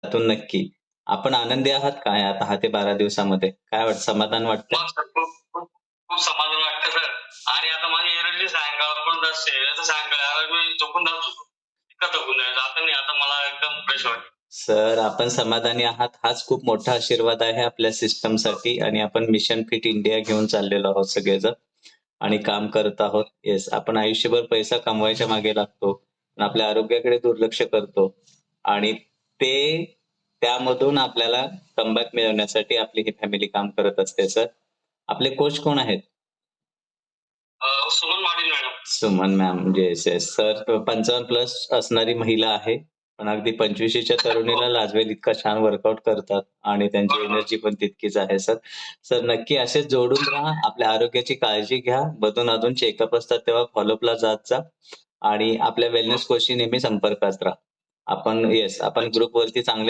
त्यातून नक्की. आपण आनंदी आहात काय आता 10 ते 12 दिवसामध्ये? काय वाटतं समाधान वाटतंय? मग सर खूप खूप खूप समाधान वाटतं सर आणि आता माझी एनर्जी सायंकाळपर्यंत असते. नाहीतर सायंकाळी मी झोपून जात होतो. इतका थकून जायचो. आता नाही, आता मला एकदम फ्रेश वाटतं. सर, आपण समाधानी आहात हाच खूप मोठा आशीर्वाद आहे आपल्या सिस्टमसाठी आणि आपण मिशन फिट इंडिया घेऊन चाललेलो आहोत सगळेजण आणि काम करत आहोत. येस, आपण आयुष्यभर पैसा कमवायच्या मागे लागतो. पण आपल्या आरोग्याकडे दुर्लक्ष करतो आणि ते त्यामधून आपल्याला कमबॅक मिळवण्यासाठी आपली ही फॅमिली काम करत असते सर. आपले कोच कोण आहेत? Suman Patil madam. Suman ma'am. Yes, yes. Sir 55 plus असणारी महिला आहे. पण अगदी 25शीच्या तरुणीला लाजवेल इतका छान वर्कआउट करतात आणि त्यांची एनर्जी पण तितकीच आहे सर. सर नक्की असेच जोडून राहा. आपल्या आरोग्याची काळजी घ्या. मधून-अधून चेकअप असतात तेव्हा फॉलोअपला जात जा आणि आपल्या वेलनेस कोचशी नेहमी संपर्कात राहा. आपण येस, आपण ग्रुपवरती चांगल्या